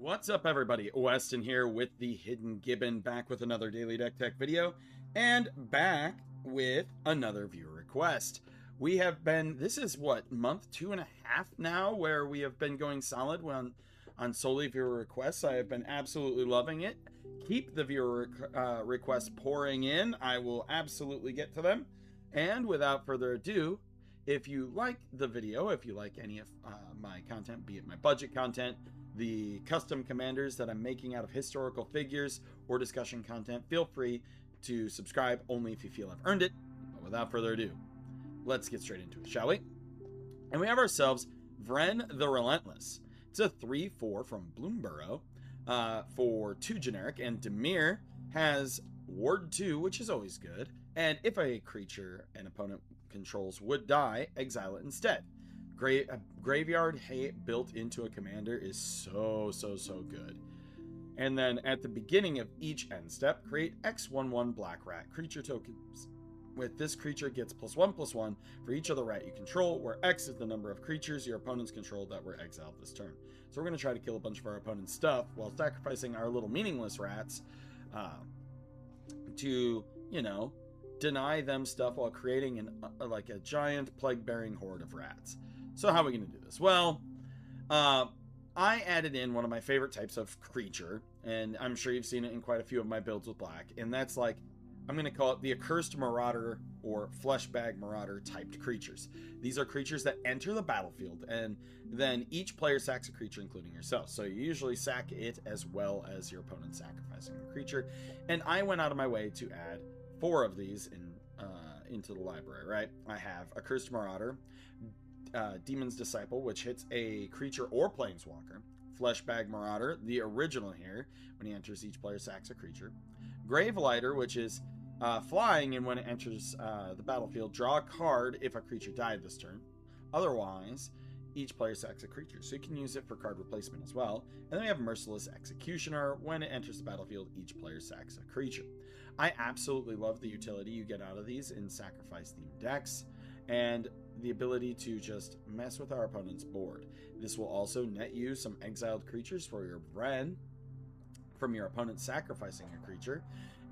What's up, everybody? Weston here with the Hidden Gibbon, back with another Daily Deck Tech video, and back with another viewer request. We have been, this is what, month 2.5 now, where we have been going solid on solely viewer requests. I have been absolutely loving it. Keep the viewer requests pouring in. I will absolutely get to them. And without further ado, if you like the video, if you like any of my content, be it my budget content, the custom commanders that I'm making out of historical figures, or discussion content, feel free to subscribe only if you feel I've earned it. But without further ado, let's get straight into it, shall we? And we have ourselves Vren the Relentless. It's a 3/4 from Bloomborough for 2 generic, and Demir has Ward 2, which is always good. And if a creature an opponent controls would die, exile it instead. Graveyard hate built into a commander is so good. And then at the beginning of each end step, create X/1/1 black rat creature tokens. With this creature gets +1/+1 for each of the rat you control, where X is the number of creatures your opponents control that were exiled this turn. So we're going to try to kill a bunch of our opponent's stuff while sacrificing our little meaningless rats to, you know, deny them stuff while creating like a giant plague-bearing horde of rats. So how are we going to do this? Well, I added in one of my favorite types of creature, and I'm sure you've seen it in quite a few of my builds with black, and that's like, I'm going to call it the Accursed Marauder or Fleshbag Marauder typed creatures. These are creatures that enter the battlefield, and then each player sacks a creature, including yourself. So you usually sack it as well as your opponent sacrificing a creature. And I went out of my way to add 4 of these into the library, right? I have Accursed Marauder, Demon's Disciple, which hits a creature or planeswalker. Fleshbag Marauder, the original here, when he enters, each player sacks a creature. Gravelighter, which is flying, and when it enters the battlefield, draw a card if a creature died this turn. Otherwise, each player sacks a creature, so you can use it for card replacement as well. And then we have Merciless Executioner. When it enters the battlefield, each player sacks a creature. I absolutely love the utility you get out of these in sacrifice-themed decks, and the ability to just mess with our opponent's board. This will also net you some exiled creatures for your Vren from your opponent sacrificing a creature,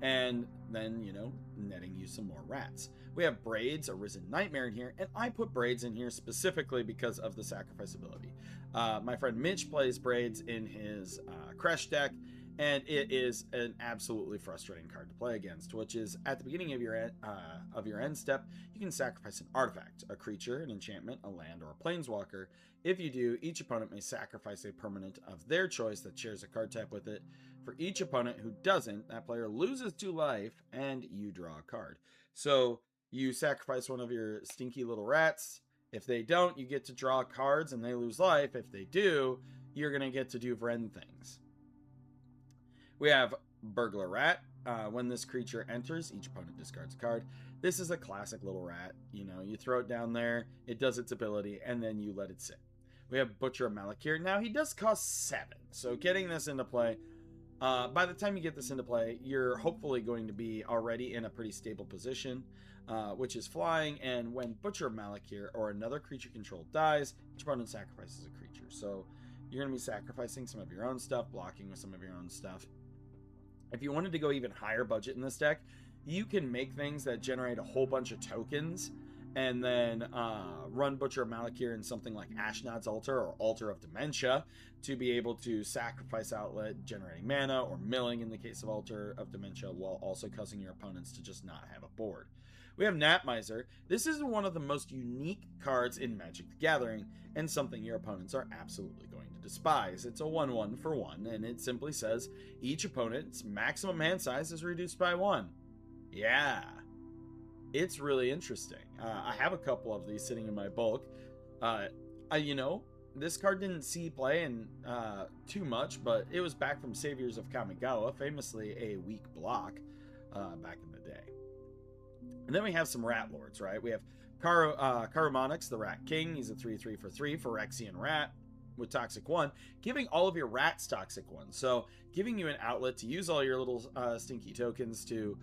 and then, you know, netting you some more rats. We have Braids, Arisen Nightmare in here, and I put Braids in here specifically because of the sacrifice ability. My friend Mitch plays Braids in his Crash deck, and it is an absolutely frustrating card to play against, which is at the beginning of your end step, you can sacrifice an artifact, a creature, an enchantment, a land, or a planeswalker. If you do, each opponent may sacrifice a permanent of their choice that shares a card type with it. For each opponent who doesn't, that player loses 2 life, and you draw a card. So you sacrifice one of your stinky little rats. If they don't, you get to draw cards and they lose life. If they do, you're going to get to do Vren things. We have Burglar Rat. When this creature enters, each opponent discards a card. This is a classic little rat. You know, you throw it down there, it does its ability, and then you let it sit. We have Butcher of Malakir. Now, he does cost 7, so getting this into play, by the time you get this into play, you're hopefully going to be already in a pretty stable position, which is flying, and when Butcher of Malakir or another creature controlled dies, each opponent sacrifices a creature. So you're going to be sacrificing some of your own stuff, blocking with some of your own stuff. If you wanted to go even higher budget in this deck, you can make things that generate a whole bunch of tokens, and then run Butcher of Malakir in something like Ashnod's Altar or Altar of Dementia to be able to sacrifice outlet, generating mana, or milling in the case of Altar of Dementia, while also causing your opponents to just not have a board. We have Gnatmiser. This is one of the most unique cards in Magic the Gathering, and something your opponents are absolutely going to despise. It's a 1/1 for 1, and it simply says each opponent's maximum hand size is reduced by 1. Yeah, it's really interesting. I have a couple of these sitting in my bulk. You know, this card didn't see play in too much, but it was back from Saviors of Kamigawa, famously a weak block back in the day. And then we have some Rat Lords, right? We have Karumonix, the Rat King. He's a 3/3 for 3 Phyrexian Rat with Toxic 1, giving all of your rats Toxic 1. So giving you an outlet to use all your little stinky tokens to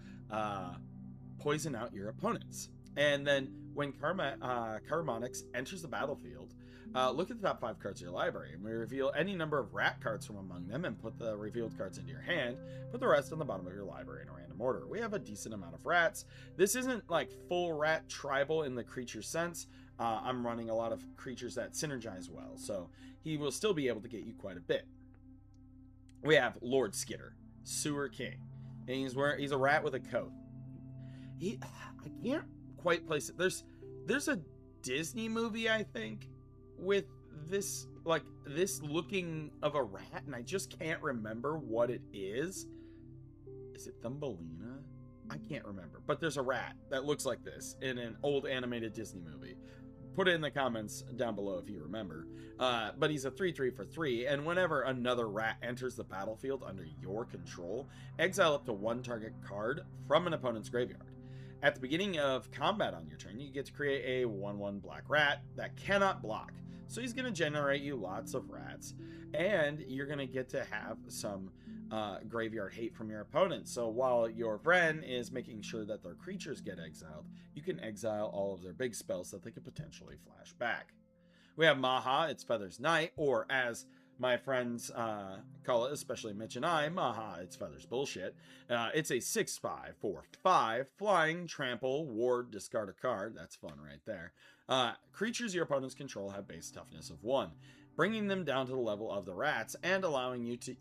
poison out your opponents. And then when Carbonix enters the battlefield, look at the top 5 cards of your library, and we reveal any number of rat cards from among them and put the revealed cards into your hand. Put the rest on the bottom of your library in a random order. We have a decent amount of rats. This isn't like full rat tribal in the creature sense. I'm running a lot of creatures that synergize well, so he will still be able to get you quite a bit. We have Lord Skitter, Sewer King, and he's a rat with a coat. I can't quite place it. There's a Disney movie, I think, with this looking of a rat, and I just can't remember what it is. Is it Thumbelina? I can't remember, but there's a rat that looks like this in an old animated Disney movie. Put it in the comments down below if you remember. But he's a 3/3 for 3, and whenever another rat enters the battlefield under your control, exile up to 1 target card from an opponent's graveyard. At the beginning of combat on your turn, you get to create a 1/1 black rat that cannot block. So he's going to generate you lots of rats, and you're going to get to have some graveyard hate from your opponent. So while your Vren is making sure that their creatures get exiled, you can exile all of their big spells that they could potentially flash back. We have Maha, it's Feathers Knight, or as my friends call it, especially Mitch and I, Maha, it's Feathers Bullshit. It's a 6/5 for 5, flying, trample, ward, discard a card. That's fun right there. Creatures your opponents control have base toughness of 1, bringing them down to the level of the rats and allowing you to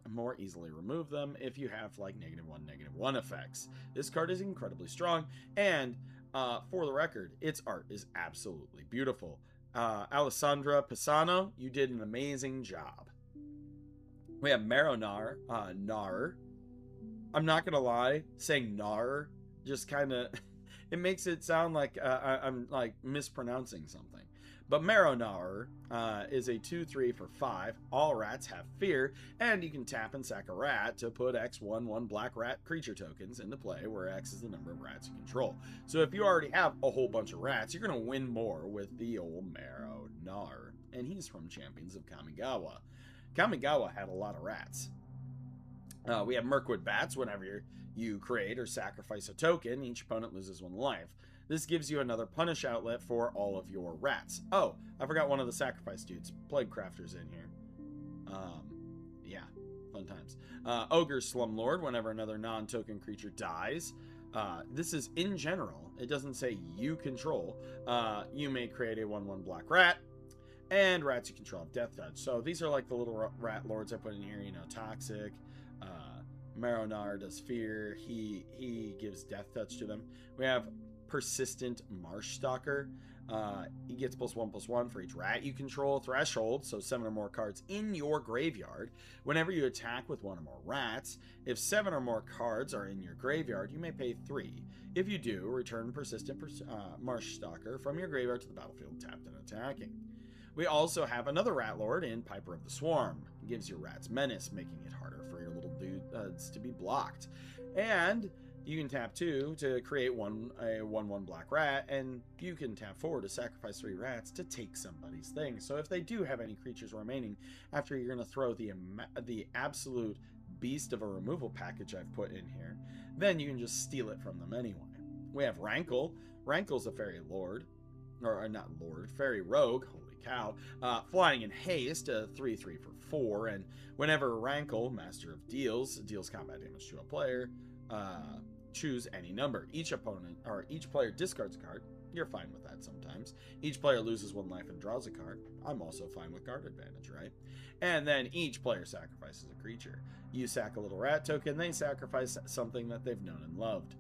more easily remove them if you have like -1/-1 effects. This card is incredibly strong, and for the record, its art is absolutely beautiful. Alessandra Pisano, you did an amazing job. We have Maronar, Nar. I'm not gonna lie, saying Nar just kind of it makes it sound like I'm like mispronouncing something. But Maronar is a 2/3 for 5. All rats have fear, and you can tap and sack a rat to put X 1/1 black rat creature tokens into play, where X is the number of rats you control. So if you already have a whole bunch of rats, you're going to win more with the old Maronar. And he's from Champions of Kamigawa. Kamigawa had a lot of rats. We have Mirkwood Bats. Whenever you create or sacrifice a token, each opponent loses 1 life. This gives you another punish outlet for all of your rats. Oh, I forgot one of the sacrifice dudes. Plague Crafter's in here. Yeah, fun times. Ogre Slumlord, whenever another non-token creature dies. This is in general. It doesn't say you control. You may create a 1/1 black rat, and rats you control have Death Touch. So these are like the little rat lords I put in here. You know, Toxic. Maronar does fear. He gives Death Touch to them. We have Persistent Marsh Stalker. He gets +1/+1 for each rat you control. Threshold, so 7 or more cards in your graveyard. Whenever you attack with 1 or more rats, if 7 or more cards are in your graveyard, you may pay 3. If you do, return Persistent Marsh Stalker from your graveyard to the battlefield, tapped and attacking. We also have another rat lord in Piper of the Swarm. It gives your rats menace, making it harder for your little dudes to be blocked. And you can tap 2 to create a 1/1 black rat, and you can tap 4 to sacrifice 3 rats to take somebody's thing. So if they do have any creatures remaining after you're going to throw the absolute beast of a removal package I've put in here, then you can just steal it from them anyway. We have Rankle. Rankle's a fairy lord, or not lord, fairy rogue. Holy cow. Flying in haste, a 3/3 for 4, and whenever Rankle, Master of deals combat damage to a player, choose any number. Each player discards a card. You're fine with that sometimes. Each player loses 1 life and draws a card. I'm also fine with card advantage, right? And then each player sacrifices a creature. You sack a little rat token, they sacrifice something that they've known and loved.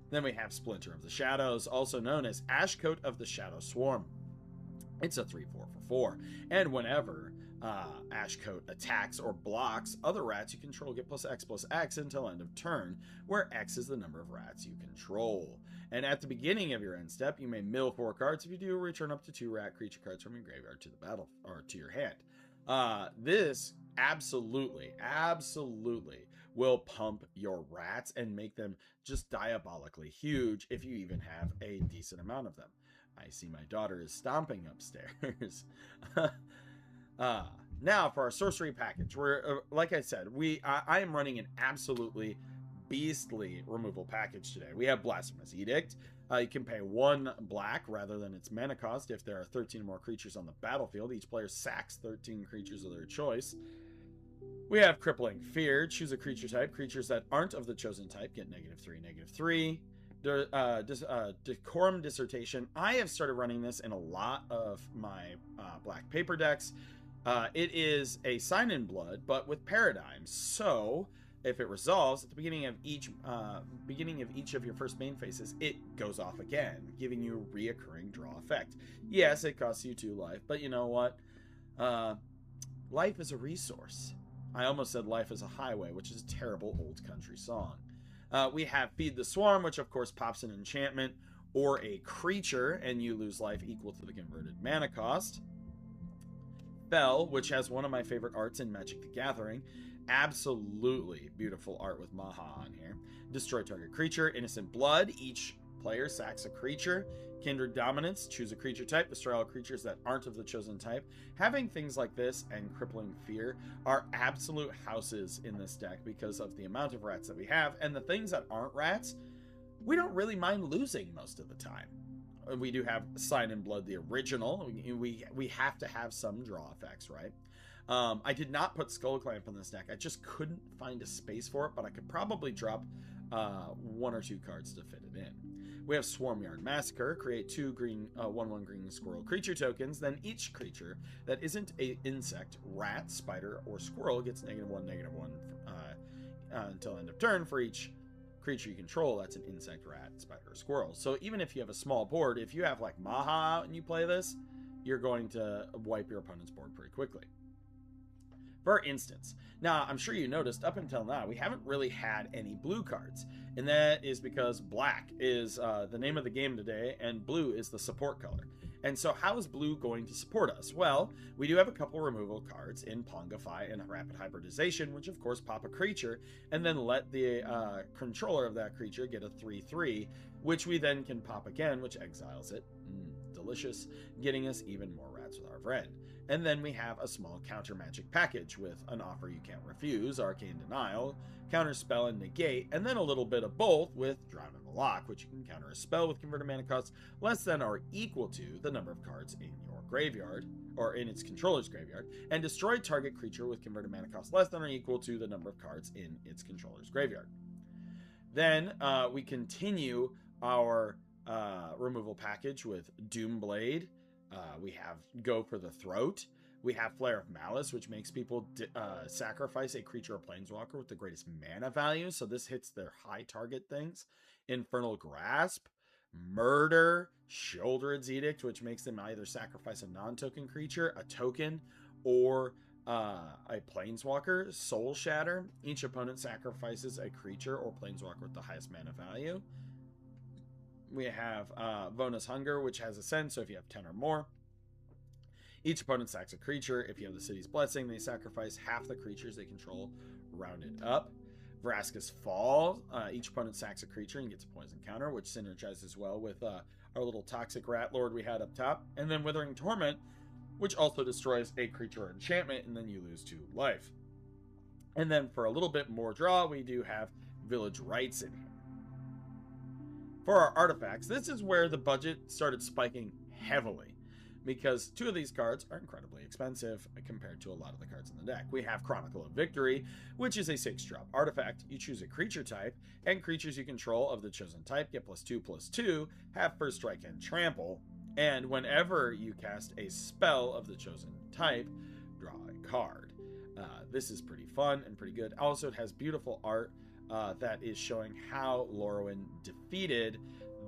Then we have Splinter of the Shadows, also known as Ashcoat of the Shadow Swarm. It's a 3/4 for 4, and whenever Ashcoat attacks or blocks, other rats you control get +X until end of turn, where X is the number of rats you control. And at the beginning of your end step, you may mill 4 cards. If you do, return up to 2 rat creature cards from your graveyard to the battle or to your hand. This absolutely will pump your rats and make them just diabolically huge if you even have a decent amount of them. I see my daughter is stomping upstairs. Now for our sorcery package, we're like I said, I am running an absolutely beastly removal package today. We have Blasphemous Edict, You can pay 1 black rather than its mana cost if there are 13 or more creatures on the battlefield. Each player sacks 13 creatures of their choice. We have Crippling Fear. Choose a creature type. Creatures that aren't of the chosen type get -3, -3. Decorum Dissertation. I have started running this in a lot of my black paper decks. It is a Sign in Blood, but with Paradigm. So if it resolves at the beginning of each of your first main phases, it goes off again, giving you a reoccurring draw effect. Yes, it costs you 2 life, but you know what? Life is a resource. I almost said life is a highway, which is a terrible old country song. We have Feed the Swarm, which of course pops an enchantment or a creature, and you lose life equal to the converted mana cost. Fell, which has one of my favorite arts in Magic the Gathering. Absolutely beautiful art with Maha on here. Destroy target creature. Innocent Blood. Each player sacks a creature. Kindred Dominance. Choose a creature type. Destroy all creatures that aren't of the chosen type. Having things like this and Crippling Fear are absolute houses in this deck because of the amount of rats that we have. And the things that aren't rats, we don't really mind losing most of the time. We do have Sign in Blood, the original. We have to have some draw effects, right? I did not put Skull Clamp in this deck. I just couldn't find a space for it, but I could probably drop 1 or 2 cards to fit it in. We have Swarmyard Massacre. Create 2 green, 1/1 green squirrel creature tokens. Then each creature that isn't an insect, rat, spider, or squirrel gets -1, -1 until end of turn for each creature you control that's an insect, rat, spider, or squirrel. So even if you have a small board, if you have like Maha out and you play this, you're going to wipe your opponent's board pretty quickly. For instance, now I'm sure you noticed up until now we haven't really had any blue cards, and that is because black is the name of the game today and blue is the support color. And so how is blue going to support us? Well, we do have a couple removal cards in Pongify and Rapid Hybridization, which of course pop a creature and then let the controller of that creature get a 3/3, which we then can pop again, which exiles it. Delicious, getting us even more rats with our Vren. And then we have a small counter magic package with an Offer You Can't Refuse, Arcane Denial, Counter Spell and Negate, and then a little bit of both with Drown in the Lock, which you can counter a spell with converted mana cost less than or equal to the number of cards in your graveyard, or in its controller's graveyard, and destroy target creature with converted mana cost less than or equal to the number of cards in its controller's graveyard. Then we continue our removal package with Doomblade. We have Go for the Throat. We have Flare of Malice, which makes people sacrifice a creature or planeswalker with the greatest mana value. So this hits their high target things. Infernal Grasp, Murder, Sheoldred's Edict, which makes them either sacrifice a non-token creature, a token, or a planeswalker. Soul Shatter. Each opponent sacrifices a creature or planeswalker with the highest mana value. We have Vona's Hunger, which has Ascend, so if you have 10 or more, each opponent sacks a creature. If you have the City's Blessing, they sacrifice half the creatures they control, rounded up. Vraska's Fall, each opponent sacks a creature and gets a poison counter, which synergizes well with our little Toxic Rat Lord we had up top. And then Withering Torment, which also destroys a creature or enchantment, and then you lose 2 life. And then for a little bit more draw, we do have Village Rites in here. For our artifacts, this is where the budget started spiking heavily, because 2 of these cards are incredibly expensive compared to a lot of the cards in the deck. We have Chronicle of Victory, which is a 6-drop artifact. You choose a creature type, and creatures you control of the chosen type get +2/+2, have First Strike and Trample, and whenever you cast a spell of the chosen type, draw a card. This is pretty fun and pretty good. Also, it has beautiful art that is showing how Lorwyn defeated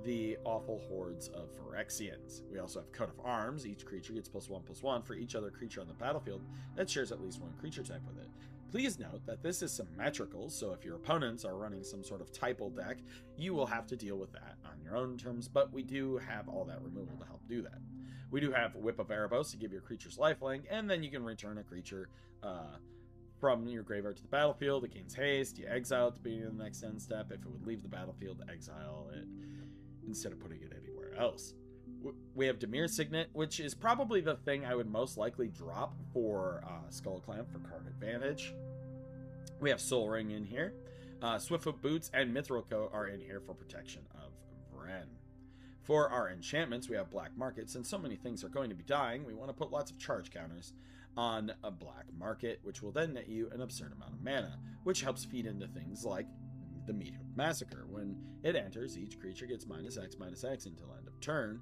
the awful hordes of Phyrexians. We also have Coat of Arms. Each creature gets +1/+1 for each other creature on the battlefield that shares at least 1 creature type with it. Please note that this is symmetrical, so if your opponents are running some sort of typal deck, you will have to deal with that on your own terms, but we do have all that removal to help do that. We do have Whip of Erebos to give your creatures lifelink, and then you can return a creature from your graveyard to the battlefield. It gains haste. You exile at the beginning of the next end step. If it would leave the battlefield, exile it instead of putting it anywhere else. We have Dimir Signet, which is probably the thing I would most likely drop for Skull Clamp for card advantage. We have Soul Ring in here. Swiftfoot Boots and Mithril Coat are in here for protection of Vren. For our enchantments, we have black market. Since so many things are going to be dying, we want to put lots of charge counters on a black market, which will then net you an absurd amount of mana, which helps feed into things like the Meat Hook Massacre. When it enters, each creature gets -X until end of turn.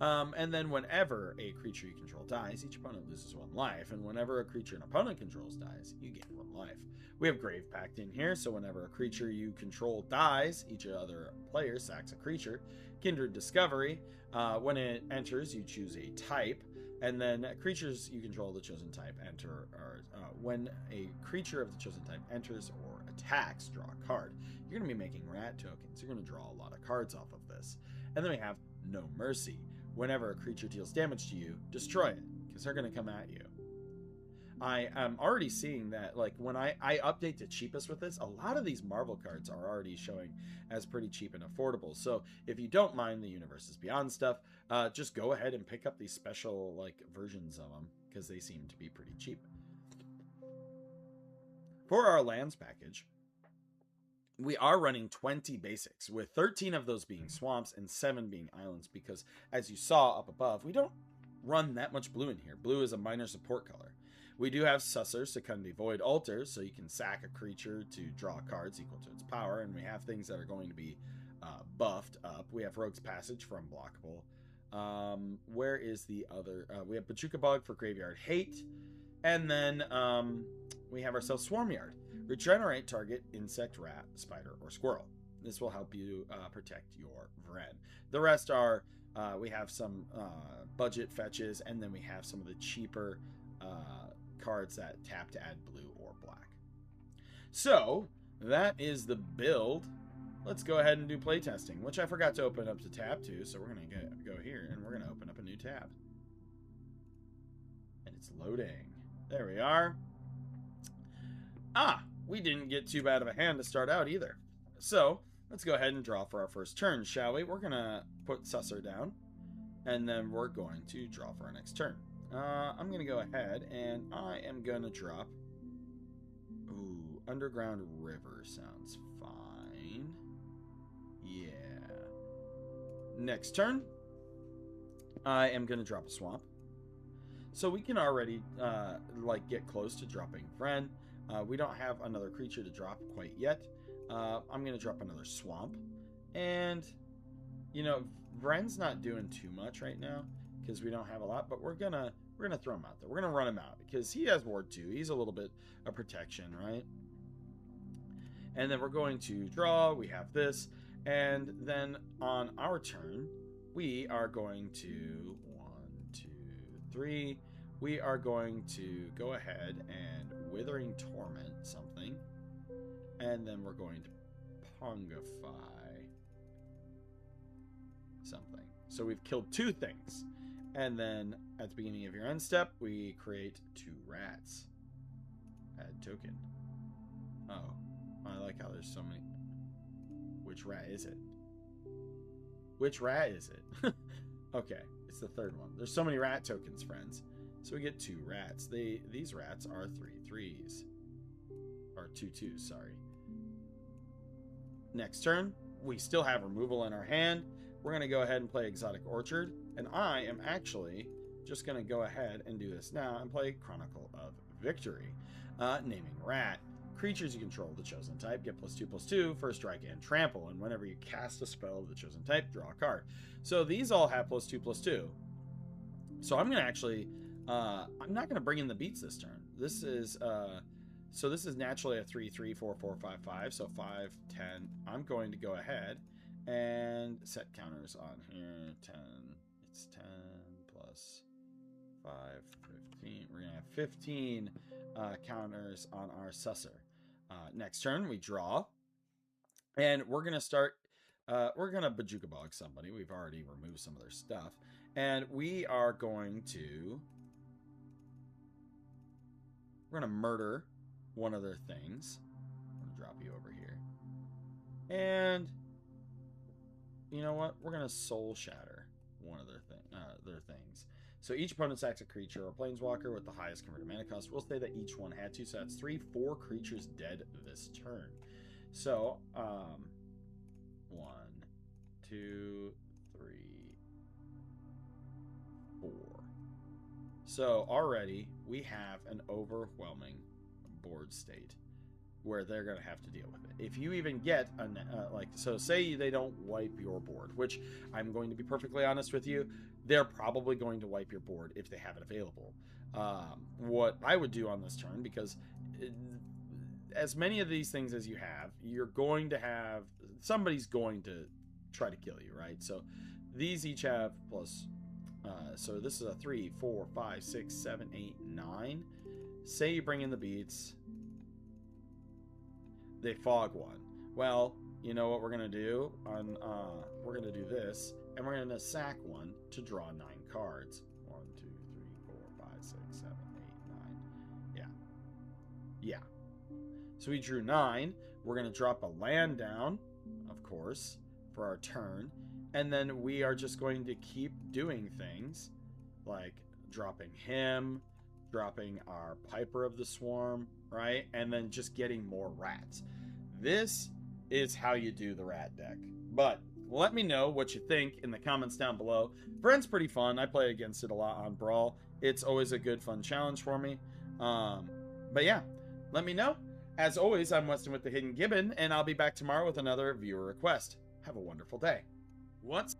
And then whenever a creature you control dies, each opponent loses 1 life. And whenever a creature an opponent controls dies, you gain 1 life. We have Grave Pact in here, so whenever a creature you control dies, each other player sacks a creature. Kindred Discovery, when it enters, you choose a type. And then creatures you control of the chosen type enter, or when a creature of the chosen type enters or attacks, draw a card. You're going to be making rat tokens. You're going to draw a lot of cards off of this. And then we have No Mercy. Whenever a creature deals damage to you, destroy it, because they're going to come at you. I am already seeing that, like, when I update to cheapest with this, a lot of these Marvel cards are already showing as pretty cheap and affordable. So if you don't mind the Universes Beyond stuff, just go ahead and pick up these special, like, versions of them, because they seem to be pretty cheap. For our lands package, we are running 20 basics, with 13 of those being swamps and 7 being islands, because as you saw up above, we don't run that much blue in here. Blue is a minor support color. We do have Susser, Secundi Void Altars, so you can sack a creature to draw cards equal to its power, and we have things that are going to be buffed up. We have Rogue's Passage for unblockable. Where is the other? We have Bachuka Bog for Graveyard Hate, and then we have ourselves Swarmyard. Regenerate target insect, rat, spider, or squirrel. This will help you protect your Vren. The rest are, we have some budget fetches, and then we have some of the cheaper cards that tap to add blue or black. So that is the build. Let's go ahead and do playtesting, which I forgot to open up to tab 2. So we're going to go here and we're going to open up a new tab. And it's loading. There we are. We didn't get too bad of a hand to start out either. So let's go ahead and draw for our first turn, shall we? We're going to put Susser down, and then we're going to draw for our next turn. I'm going to go ahead and I am going to drop... Ooh, Underground River sounds fine. Yeah. Next turn, I am going to drop a swamp. So we can already like get close to dropping Vren. We don't have another creature to drop quite yet. I'm going to drop another swamp. And, you know, Vren's not doing too much right now because we don't have a lot, but we're gonna throw him out there. We're gonna run him out because he has Ward 2. He's a little bit of protection, right? And then we're going to draw. We have this, and then on our turn, we are going to 1, 2, 3. We are going to go ahead and Withering Torment something, and then we're going to Pungify something. So we've killed 2 things. And then at the beginning of your end step, we create 2 rats. Add token. Oh, I like how there's so many. Which rat is it? Which rat is it? Okay, it's the 3rd one. There's so many rat tokens, friends. So we get 2 rats. These rats are 3 3s. Or 2 2s, sorry. Next turn, we still have removal in our hand. We're going to go ahead and play Exotic Orchard. And I am actually just going to go ahead and do this now and play Chronicle of Victory. Naming rat. Creatures you control of the chosen type get +2/+2, first strike, and trample. And whenever you cast a spell of the chosen type, draw a card. So these all have +2/+2. So I'm going to actually... I'm not going to bring in the beats this turn. This is... so this is naturally a 3/3, 4/4, 5/5. So 5, 10. I'm going to go ahead and set counters on here. 10. It's 10 plus 5, 15. We're going to have 15 counters on our Susser. Next turn, we draw. And we're going to start... we're going to Bajuka Bog somebody. We've already removed some of their stuff. And we are going to... We're going to murder one of their things. I'm going to drop you over here. And... You know what? We're going to Soul Shatter one of their things. So each opponent sacks a creature or planeswalker with the highest converted mana cost. We'll say that each one had 2, so that's 3, 4 creatures dead this turn. So, 1, 2, 3, So already we have an overwhelming board state where they're going to have to deal with it. If you even get so say they don't wipe your board, which I'm going to be perfectly honest with you, they're probably going to wipe your board if they have it available. What I would do on this turn, because as many of these things as you have, you're going to have somebody's going to try to kill you, right? So these each have plus. So this is a 3, 4, 5, 6, 7, 8, 9. Say you bring in the beats. They fog one. Well, you know what we're going to do? We're going to do this, and we're going to sack one to draw 9 cards. 1, 2, 3, 4, 5, 6, 7, 8, 9. Yeah. So we drew 9. We're going to drop a land down, of course, for our turn. And then we are just going to keep doing things like dropping him, dropping our Piper of the Swarm, right? And then just getting more rats. This is how you do the rat deck. But let me know what you think in the comments down below. Vren's pretty fun. I play against it a lot on Brawl. It's always a good, fun challenge for me. But yeah, let me know. As always, I'm Weston with the Hidden Gibbon, and I'll be back tomorrow with another viewer request. Have a wonderful day. What's